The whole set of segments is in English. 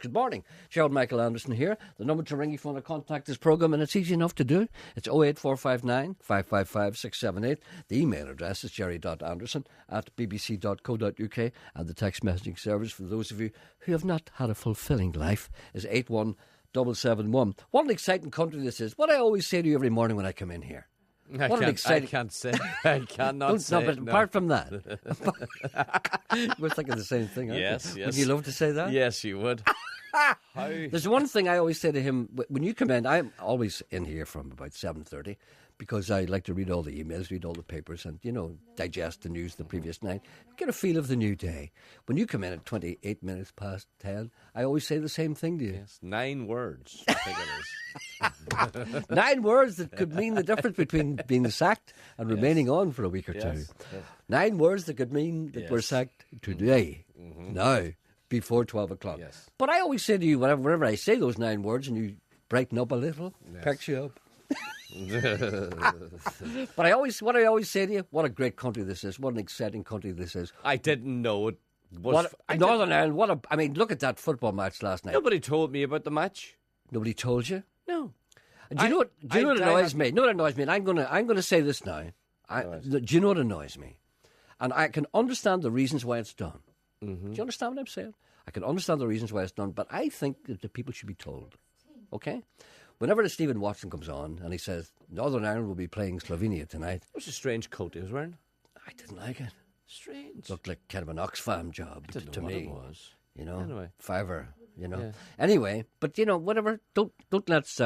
Good morning. Gerald Michael Anderson here. The number to ring if you want to contact this programme, and it's easy enough to do. It's 08459 555 678. The email address is jerry.anderson@bbc.co.uk, and the text messaging service for those of you who have not had a fulfilling life is 81771. What an exciting country this is. What I always say to you every morning when I come in here. I can't say. I cannot say. No, but apart from that, we're thinking the same thing, aren't Yes, we? yes. Would you love to say that? Yes, you would. There's one thing I always say to him when you come in. I'm always in here from about 7:30 because I like to read all the emails, read all the papers, and digest the news the previous night, get a feel of the new day. When you come in at 28 minutes past 10, I always say the same thing to you. Yes, 9 words. I think it is. 9 words that could mean the difference between being sacked and remaining on for a week or two. Yes. 9 words that could mean that we're sacked today, now, before 12 o'clock. Yes. But I always say to you, whenever I say those 9 words and you brighten up a little, perks you up. But what I always say to you, what a great country this is, what an exciting country this is. I didn't know it was... Northern Ireland, look at that football match last night. Nobody told me about the match. Nobody told you? No. Do you know what annoys me? No, what annoys me, and I'm gonna say this now. Do you know what annoys me? And I can understand the reasons why it's done. Mm-hmm. Do you understand what I'm saying? I can understand the reasons why it's done, but I think that the people should be told. Okay? Whenever the Stephen Watson comes on and he says Northern Ireland will be playing Slovenia tonight, It was a strange coat he was wearing. I didn't like it. Strange. It looked like kind of an Oxfam job to what me. it was. Anyway, fiver. Yeah. Anyway, but whatever. Don't let's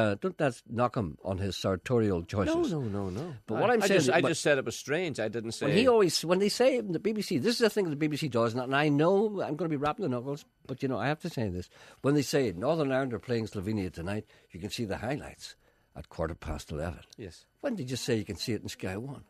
knock him on his sartorial choices. No. But what I'm saying, I just said it was strange. I didn't say. When they say in the BBC, this is the thing that the BBC does, and I know I'm going to be rapping the knuckles, but I have to say this: when they say Northern Ireland are playing Slovenia tonight, you can see the highlights at 11:15. Yes. When did you say you can see it in Sky One?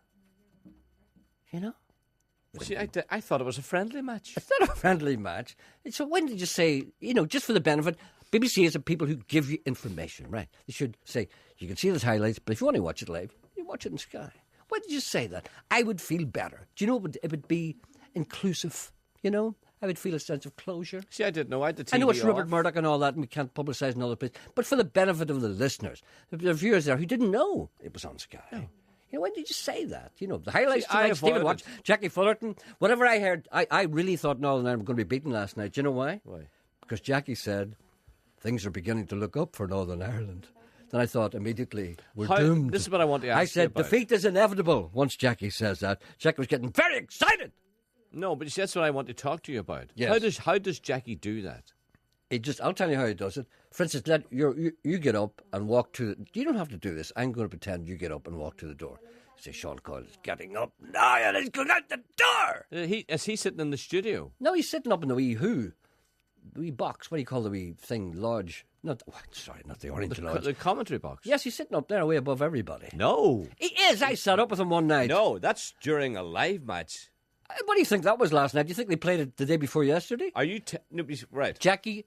See, I thought it was a friendly match. It's not a friendly match. So when did you say, just for the benefit, BBC is the people who give you information, right? They should say, you can see the highlights, but if you want to watch it live, you watch it in Sky. Why did you say that? I would feel better. Do you know it would be inclusive, I would feel a sense of closure. See, I didn't know. I had the TV I know it's off. Rupert Murdoch and all that, and we can't publicise in other places, but for the benefit of the listeners, the viewers there who didn't know it was on Sky. No. When did you say that? The highlights tonight, Stephen Watch, Jackie Fullerton, whatever I heard, I really thought Northern Ireland were going to be beaten last night. Do you know why? Why? Because Jackie said things are beginning to look up for Northern Ireland. Then I thought immediately, we're doomed. This is what I want to ask you I said, about. defeat is inevitable once Jackie says that. Jackie was getting very excited. No, but that's what I want to talk to you about. Yes. How does Jackie do that? I'll tell you how he does it. For instance, you get up and walk to... You don't have to do this. I'm going to pretend you get up and walk to the door. Say, Sean Coyle is getting up now and he's going out the door. Is he sitting in the studio? No, he's sitting up in the wee box. What do you call the wee thing? Lodge. Not the orange lodge. The commentary box? Yes, he's sitting up there way above everybody. No. He is. I sat up with him one night. No, that's during a live match. What do you think that was last night? Do you think they played it the day before yesterday? Are you... right. Jackie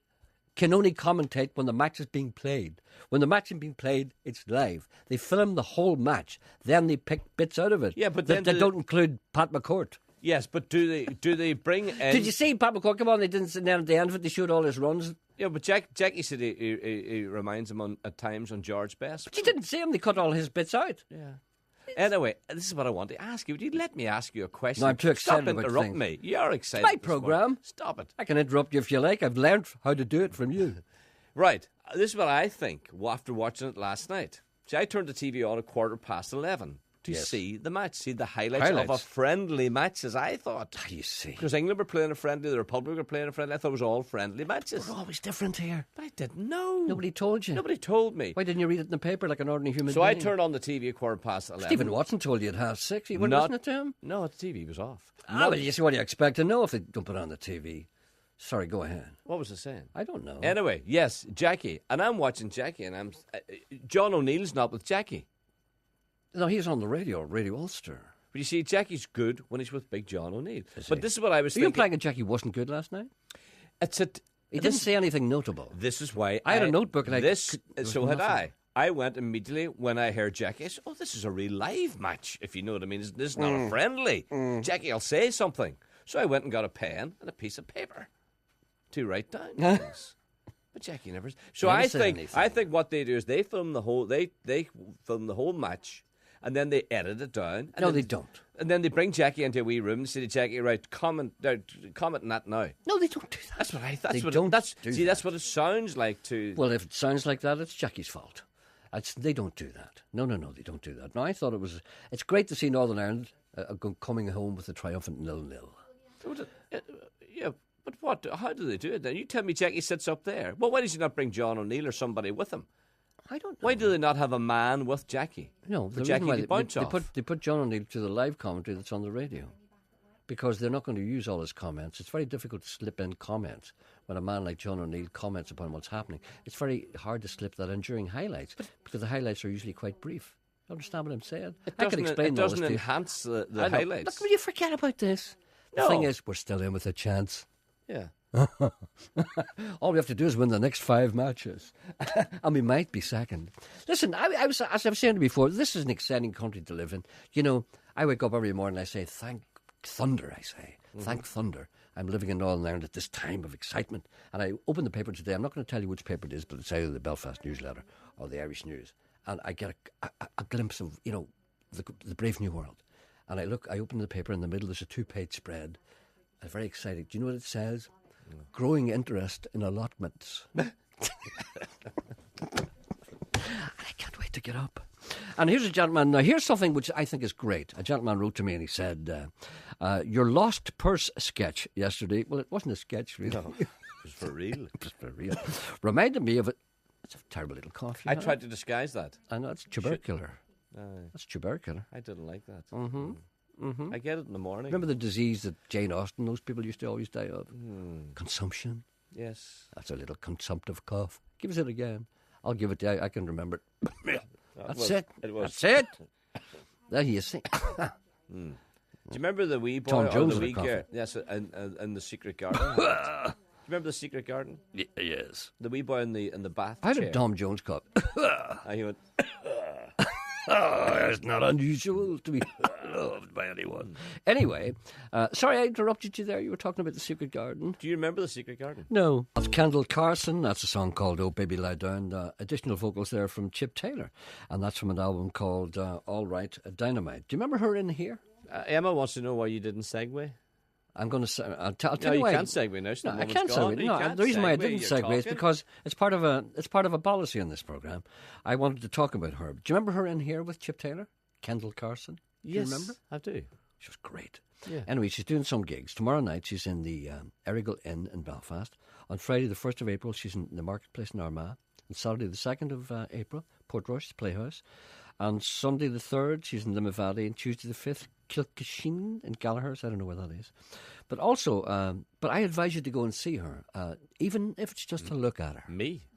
can only commentate when the match is being played. When the match is being played, it's live. They film the whole match. Then they pick bits out of it. Yeah, but that don't include Pat McCourt. Yes, but do they bring in... Did you see Pat McCourt come on? They didn't sit down at the end of it. They showed all his runs. Yeah, but Jackie said he reminds him at times on George Best. But you didn't see him. They cut all his bits out. Yeah. Anyway, this is what I want to ask you. Would you let me ask you a question? No, I'm too excited Stop about interrupting things. me. You're excited. It's my this morning. programme. Stop it. I can interrupt you if you like. I've learned how to do it from you. Right. This is what I think after watching it last night. See, I turned the TV on at 11:15 to see the match, see the highlights of a friendly match, as I thought. You see. Because England were playing a friendly, the Republic were playing a friendly. I thought it was all friendly matches. We're always different here. But I didn't know. Nobody told you. Nobody told me. Why didn't you read it in the paper like an ordinary human So being? I turned on the TV at 11:15. Stephen Watson told you at 6:30. You weren't listening to him? No, the TV was off. Well, you see, what do you expect to know if they don't put it on the TV? Sorry, go ahead. What was it saying? I don't know. Anyway, yes, Jackie. And I'm watching Jackie, and John O'Neill's not with Jackie. No, he's on the radio, Radio Ulster. But you see, Jackie's good when he's with Big John O'Neill. But this is what I was thinking. You implying that Jackie wasn't good last night? He didn't say anything notable. This is why I had a notebook and so had I. I went immediately when I heard Jackie. I said, "Oh, this is a real live match, if you know what I mean. This is not a friendly. Jackie, I'll say something." So I went and got a pen and a piece of paper to write down things. Jackie never. So I think what they do is they film the whole match, and then they edit it down. No, they don't. And then they bring Jackie into a wee room and say to Jackie, right, comment on that now. No, they don't do that. That's what I thought. That's what it sounds like to. Well, if it sounds like that, it's Jackie's fault. They don't do that. No, they don't do that. Now, I thought it's great to see Northern Ireland coming home with a triumphant 0-0. Yeah, but what? How do they do it then? You tell me Jackie sits up there. Well, why does he not bring John O'Neill or somebody with him? I don't know. Why do they not have a man with Jackie? No, the Jackie why they put John O'Neill to the live commentary that's on the radio. Because they're not going to use all his comments. It's very difficult to slip in comments when a man like John O'Neill comments upon what's happening. It's very hard to slip that in during highlights because the highlights are usually quite brief. You understand what I'm saying? I can explain all this to you. It doesn't enhance the highlights. Look, will you forget about this? No. The thing is, we're still in with a chance. Yeah. All we have to do is win the next 5 matches. And we might be second. Listen, as I've said before, this is an exciting country to live in. You know, I wake up every morning and I say, thank thunder, Thank thunder. I'm living in Northern Ireland at this time of excitement. And I open the paper today. I'm not going to tell you which paper it is, but it's either the Belfast Newsletter or the Irish News. And I get a glimpse of, you know, the brave new world. And I open the paper, in the middle there's a 2-page spread. I'm very excited. Do you know what it says? Growing interest in allotments. And I can't wait to get up. And here's a gentleman. Now, here's something which I think is great. A gentleman wrote to me and he said, your lost purse sketch yesterday. Well, it wasn't a sketch, really. No, it was for real. It was for real. Reminded me of it. It's a terrible little cough. I tried to disguise that. I know, it's tubercular. That's tubercular. I didn't like that. Mm-hmm. Mm-hmm. I get it in the morning. Remember the disease that Jane Austen, those people used to always die of? Consumption. Yes. That's a little consumptive cough. Give us it again. I'll give it to you. I can remember it. That's it. That's it. There you see. Do you remember the wee boy Tom Jones or the wee girl? Yes, in the Secret Garden. Do you remember the Secret Garden? Yes. The wee boy in the bath How chair. did Tom Jones cough? He went. It's not unusual to be loved by anyone. Anyway, sorry I interrupted you there. You were talking about the Secret Garden. Do you remember the Secret Garden? No. That's Kendall Carson. That's a song called Oh Baby Lie Down. Additional vocals there from Chip Taylor. And that's from an album called All Right, Dynamite. Do you remember her in here? Emma wants to know why you didn't segue. I'm going to. I'll tell you why. You can't segue now. No, I can't segue. No, the reason why I didn't segue is because it's part of a policy in this program. I wanted to talk about her. Do you remember her in here with Chip Taylor, Kendall Carson? Do you remember? I do. She was great. Yeah. Anyway, she's doing some gigs. Tomorrow night she's in the Errigal Inn in Belfast. On Friday the 1st of April she's in the Marketplace in Armagh. On Saturday the 2nd of April, Portrush Playhouse. On Sunday the 3rd she's in Limavady. And Tuesday the 5th, Kilcashin in Gallagher's. I don't know where that is. But also, but I advise you to go and see her, even if it's just to look at her. Me?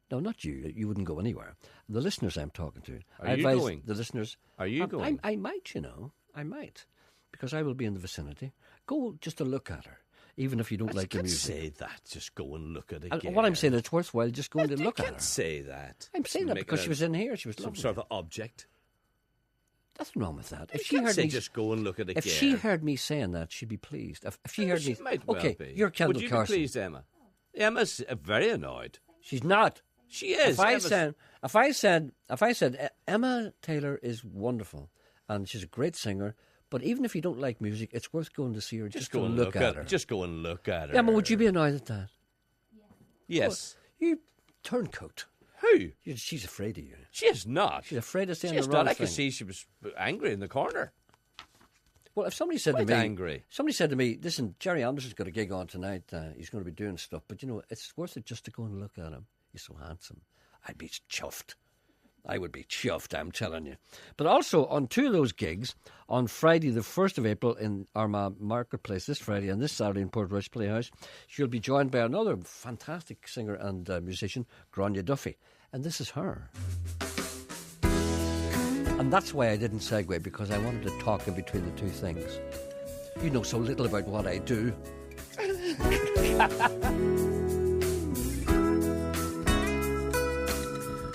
No, not you. You wouldn't go anywhere. The listeners I'm talking to. Are you going? The listeners. Are you going? I might, you know. I might. Because I will be in the vicinity. Go just to look at her, even if you don't like the music. Say that. Just go and look at it again. What I'm saying, it's worthwhile just going to look at her. You can't say that. I'm saying that because she was in here. She was some sort of object. Nothing wrong with that. If she heard me, just go and look at it again. If she heard me saying that, she'd be pleased. If she heard me, might well be. You're Kendall Carson. Would you be pleased, Emma? Emma's very annoyed. She's not. She is. If I said Emma Taylor is wonderful and she's a great singer, but even if you don't like music, it's worth going to see her. Just go and look at her. Just go and look at her. Emma, would you be annoyed at that? Yes. Well, you turncoat. Who? She's afraid of you. She is not. She's afraid of saying the wrong thing. thing. I could see she was angry in the corner. Well, if somebody said Quite to me, angry. Somebody said to me, listen, Jerry Anderson's got a gig on tonight. He's going to be doing stuff, but you know, it's worth it just to go and look at him. He's so handsome. I'd be chuffed. I would be chuffed, I'm telling you. But also, on 2 of those gigs, on Friday the 1st of April in Armagh Marketplace this Friday and this Saturday in Portrush Playhouse, she'll be joined by another fantastic singer and musician, Grania Duffy. And this is her. And that's why I didn't segue, because I wanted to talk in between the 2 things. You know so little about what I do.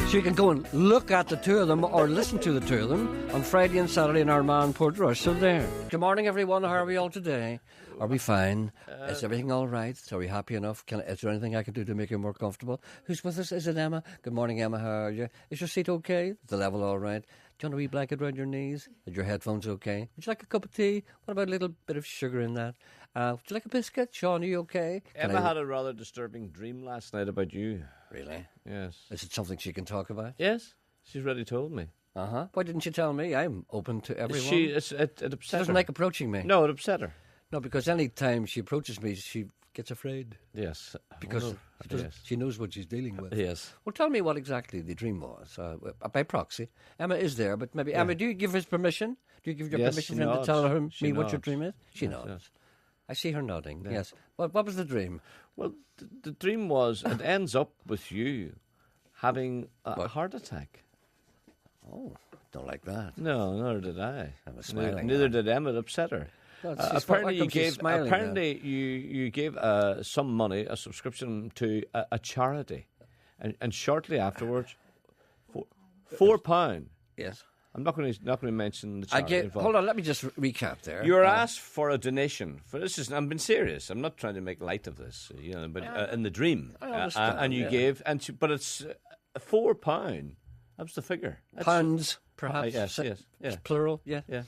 So you can go and look at the 2 of them or listen to the 2 of them on Friday and Saturday in Armagh and Portrush. So there. Good morning, everyone. How are we all today? Are we fine? Is everything all right? Are we happy enough? Is there anything I can do to make you more comfortable? Who's with us? Is it Emma? Good morning, Emma. How are you? Is your seat okay? Is the level all right? Do you want a wee blanket around your knees? Are your headphones okay? Would you like a cup of tea? What about a little bit of sugar in that? Would you like a biscuit? Sean, are you okay? Emma had a rather disturbing dream last night about you. Really? Yes. Is it something she can talk about? Yes. She's already told me. Uh-huh. Why didn't you tell me? I'm open to everyone. It upset her. She doesn't like approaching me. No, it upset her. No, because any time she approaches me, she gets afraid. Yes. Because she knows what she's dealing with. Yes. Well, tell me what exactly the dream was, by proxy. Emma is there, but maybe... Emma, do you give us permission? Do you give your permission for him to tell me what your dream is? She nods. Yes. I see her nodding, yes. What was the dream? Well, the dream was, it ends up with you having a heart attack. Oh, don't like that. No, nor did I. I was smiling. Neither did Emma. It upset her. Well, apparently, you gave some money, a subscription to a charity, and shortly afterwards, £4. Yes. I'm not going to mention the charity. Hold on, let me just recap there. You were asked for a donation. I'm being serious. I'm not trying to make light of this, but in the dream, I understand, and you gave, but it's £4. That was the figure. Pounds, perhaps. Yes. It's plural. Yeah. Yeah.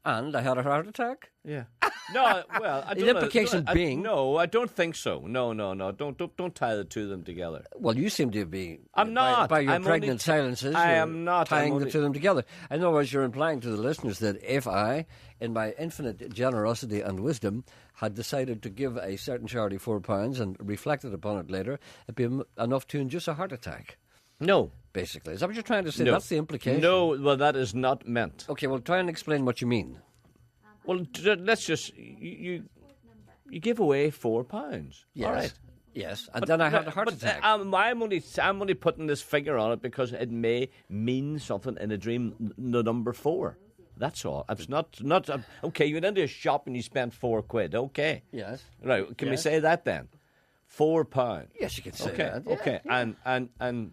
And I had a heart attack. Yeah. No, well, the implication being, no, I don't think so. No. Don't tie the two of them together. Well, you seem to be. I'm not. By your pregnant silences. I am not tying the two of them together. In other words, you're implying to the listeners that if I, in my infinite generosity and wisdom, had decided to give a certain charity £4 and reflected upon it later, it'd be enough to induce a heart attack. No. Basically. Is that what you're trying to say? No. That's the implication. No, well, that is not meant. Okay, well, try and explain what you mean. Well, let's just... You give away £4. Yes. All right. Yes, and then I had a heart attack. I'm only putting this figure on it because it may mean something in a dream, the number 4. That's all. It's not okay, you went into a shop and you spent £4. Okay. Yes. Right, can we say that then? £4. Yes, you can say that. Okay, yeah. And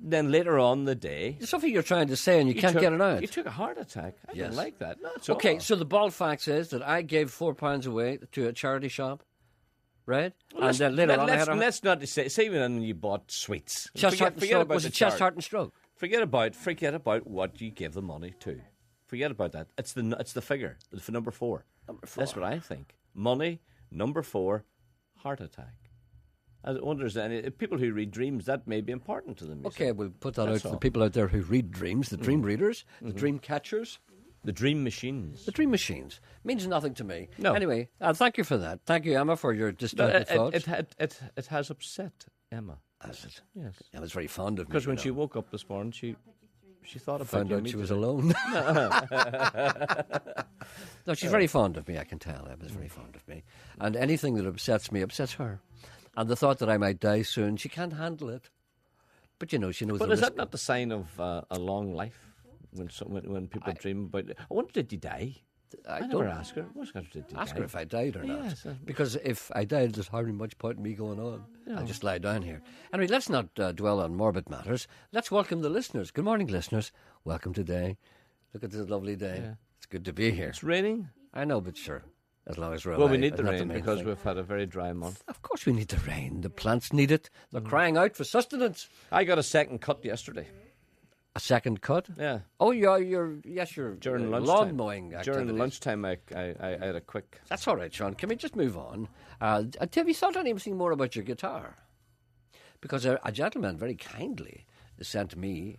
then later on the day... There's something you're trying to say and you can't get it out. You took a heart attack. I don't like that. No, okay, so the bald fact is that I gave £4 away to a charity shop, right? Well, and then later on I had a... Let's not say when you bought sweets. Chest, heart and stroke. Was it chest, heart and stroke? Forget about what you give the money to. Forget about that. It's the figure. It's for number 4. Number 4. That's what I think. Money, number 4, heart attack. I wonder if any people who read dreams, that may be important to them. Okay, we'll put that out for the people out there who read dreams, the dream readers, the dream catchers. The dream machines. The dream machines. Means nothing to me. No. Anyway, thank you for that. Thank you, Emma, for your distorted thoughts. It has upset Emma. Has it? Yes. Emma's very fond of me. Because when she woke up this morning, she thought about found out she was alone. No, she's very fond of me, I can tell. Emma's very fond of me. And anything that upsets me upsets her. And the thought that I might die soon, she can't handle it. But, she knows the risk. But is that not the sign of a long life? When people dream about it. I wonder, did you die? I never ask her. Ask her if I died or not. Yes, because if I died, there's hardly much point in me going on. No. I'll just lie down here. Anyway, let's not dwell on morbid matters. Let's welcome the listeners. Good morning, listeners. Welcome today. Look at this lovely day. Yeah. It's good to be here. It's raining. I know, but sure. As long as we're alive. Well, we need the rain because we've had a very dry month. Of course we need the rain. The plants need it. They're crying out for sustenance. I got a second cut yesterday. A second cut? Yeah. Oh, you're during lunchtime. Lawn mowing activities. During lunchtime, I had a quick... That's all right, Sean. Can we just move on? Have you thought anything more about your guitar? Because a gentleman very kindly sent me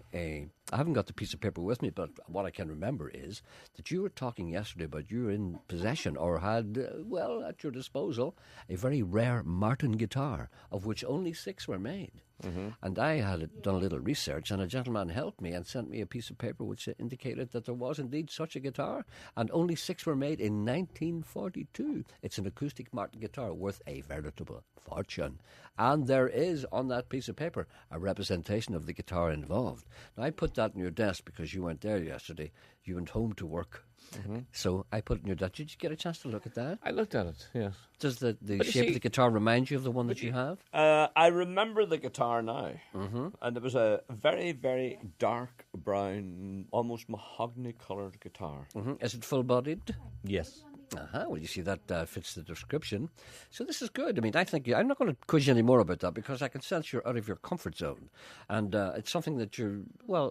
I haven't got the piece of paper with me, but what I can remember is that you were talking yesterday about you were in possession or had, at your disposal, a very rare Martin guitar, of which only 6 were made. Mm-hmm. And I had done a little research, and a gentleman helped me and sent me a piece of paper which indicated that there was indeed such a guitar, and only 6 were made in 1942. It's an acoustic Martin guitar worth a veritable fortune. And there is, on that piece of paper, a representation of the guitar involved. Now, I put that on your desk because you weren't there yesterday. You went home to work. Mm-hmm. So I put it in your desk. Did you get a chance to look at that? I looked at it, yes. Does the shape of the guitar remind you of the one that you have? I remember the guitar now. Mm-hmm. And it was a very, very dark brown, almost mahogany-coloured guitar. Mm-hmm. Is it full-bodied? Yes. Well, you see, that fits the description. So this is good. I mean, I think I'm not going to quiz you any more about that because I can sense you're out of your comfort zone. And it's something that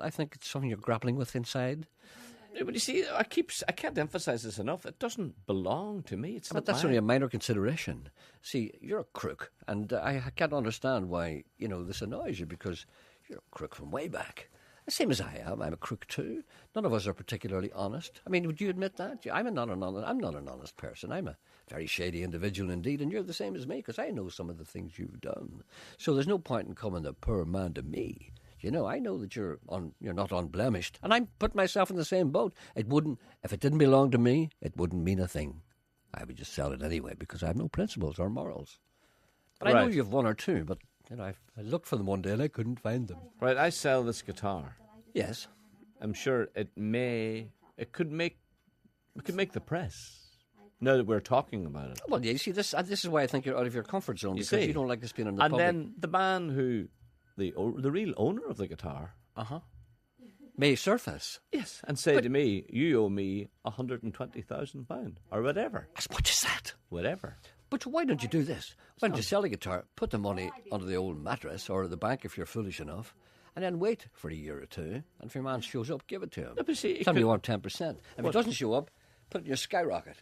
I think it's something you're grappling with inside. Yeah, but you see, I can't emphasize this enough. It doesn't belong to me. It's but that's only a minor consideration. See, you're a crook, and I can't understand why this annoys you because you're a crook from way back. The same as I am. I'm a crook too. None of us are particularly honest. I mean, would you admit that? I'm not an honest person. I'm a very shady individual indeed, and you're the same as me because I know some of the things you've done. So there's no point in coming the poor man to me. I know that you're not unblemished, and I'm putting myself in the same boat. If it didn't belong to me, it wouldn't mean a thing. I would just sell it anyway because I have no principles or morals. But I know you've one or two, but I looked for them one day and I couldn't find them. Right, I sell this guitar. Yes. I'm sure it could make the press. Now that we're talking about it. Well, yeah, you see, this is why I think you're out of your comfort zone because you don't like this being in the public. And then the man who... The real owner of the guitar may surface. Yes, and say to me, you owe me £120,000 or whatever. As much as that? Whatever. But why don't you do this? Why don't you sell a guitar, put the money under the old mattress or the bank if you're foolish enough, and then wait for a year or two, and if your man shows up, give it to him. No, but see, tell me you want 10%. If he doesn't show up, put it in your skyrocket.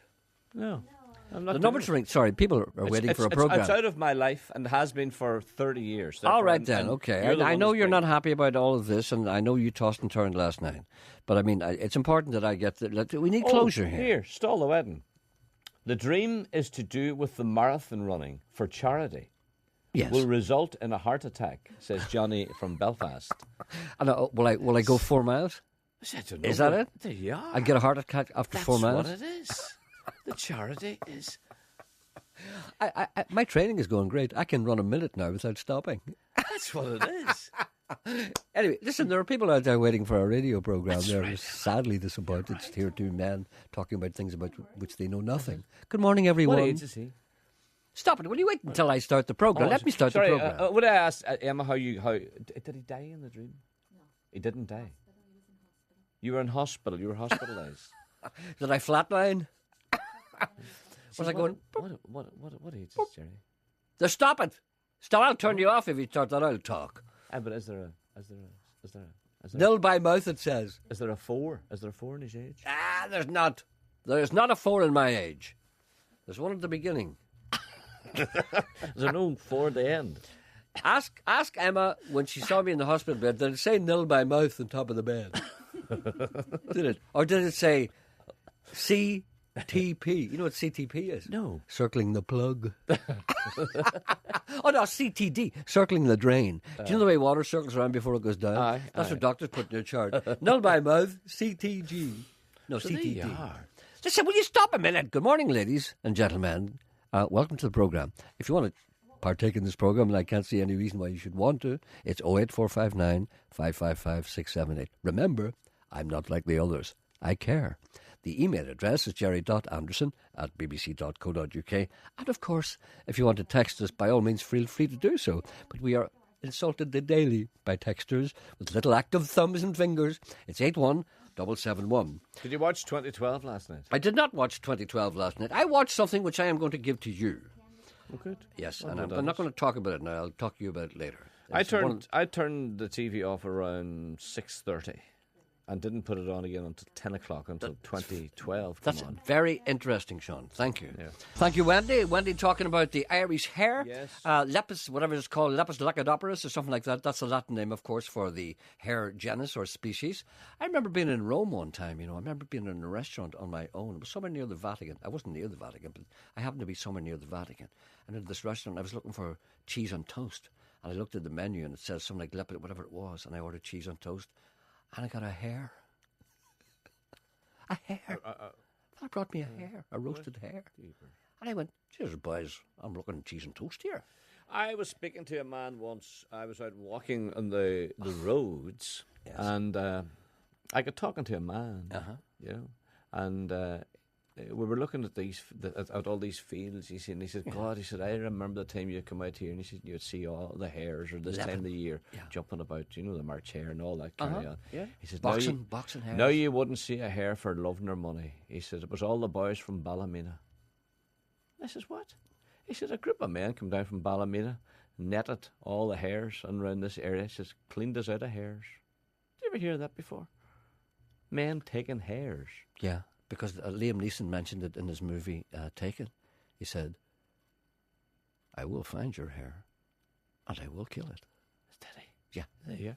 No. I'm not the number to ring. Sorry, people are waiting for a program. It's out of my life and has been for 30 years. All right then, okay. I know you're not happy about all of this, and I know you tossed and turned last night. But I mean, it's important that I get we need closure here. Here, stall the wedding. The dream is to do with the marathon running for charity. Yes. Will result in a heart attack, says Johnny from Belfast. And will I go 4 miles? Is that it? There you are. I get a heart attack after 4 miles. That's what it is. The charity is... my training is going great. I can run a minute now without stopping. That's what it is. Anyway, listen, there are people out there waiting for a radio program. They're sadly disappointed to hear two men talking about things about which they know nothing. Good morning, everyone. What age is he? Stop it. Will you wait until I start the program? Let me start the program. Would I ask, Emma, how did he die in the dream? No. He didn't die. You were in hospital. You were hospitalised. Did I flatline? Was I going? What age is Jerry? Just stop it! Stop! I'll turn you off if you start that. I'll talk. But is there a nil by mouth? It says. Is there a 4? Is there a 4 in his age? There's not. There is not a 4 in my age. There's one at the beginning. There's no 4 at the end. Ask Emma when she saw me in the hospital bed. Did it say nil by mouth on top of the bed? Did it, or did it say C? TP. You know what CTP is? No. Circling the plug. Oh, no, CTD. Circling the drain. Do you know the way water circles around before it goes down? That's what doctors put in their chart. Null by mouth, CTG. No, so CTD. Listen, will you stop a minute? Good morning, ladies and gentlemen. Welcome to the programme. If you want to partake in this programme, and I can't see any reason why you should want to, it's 08459 555 678. Remember, I'm not like the others. I care. The email address is jerry.anderson@bbc.co.uk. And of course, if you want to text us, by all means, feel free to do so. But we are insulted daily by texters with little active thumbs and fingers. It's 81771. Did you watch 2012 last night? I did not watch 2012 last night. I watched something which I am going to give to you. Oh, good. Yes, and I'm not going to talk about it now. I'll talk to you about it later. I turned the TV off around 6:30. And didn't put it on again until 10 o'clock, until 2012. That's very interesting, Sean. Thank you. Yeah. Thank you, Wendy. Wendy talking about the Irish hare. Yes. Lepus, whatever it's called, Lepus lacadoporus or something like that. That's the Latin name, of course, for the hare genus or species. I remember being in Rome one time, I remember being in a restaurant on my own. It was somewhere near the Vatican. I wasn't near the Vatican, but I happened to be somewhere near the Vatican. And in this restaurant, I was looking for cheese on toast. And I looked at the menu and it says something like Lepus, whatever it was. And I ordered cheese on toast. And I got a hare. A hare. Fella brought me a hare, a roasted hare. And I went, cheers, boys, I'm looking at cheese and toast here. I was speaking to a man once. I was out walking on the roads, and I got talking to a man, and we were looking at at all these fields. He said, God, he said, I remember the time you come out here, and he said you'd see all the hares, or this time of the year, jumping about, the March hare and all that kind of. Yeah. He said, boxing hares. Now you wouldn't see a hare for love nor money. He said it was all the boys from Ballymena. I says, what? He said a group of men come down from Ballymena, netted all the hares around this area. He says, cleaned us out of hares. Did you ever hear that before? Men taking hares. Yeah, because Liam Neeson mentioned it in his movie Taken. He said, I will find your hare and I will kill it. Did he? Yeah. There you go.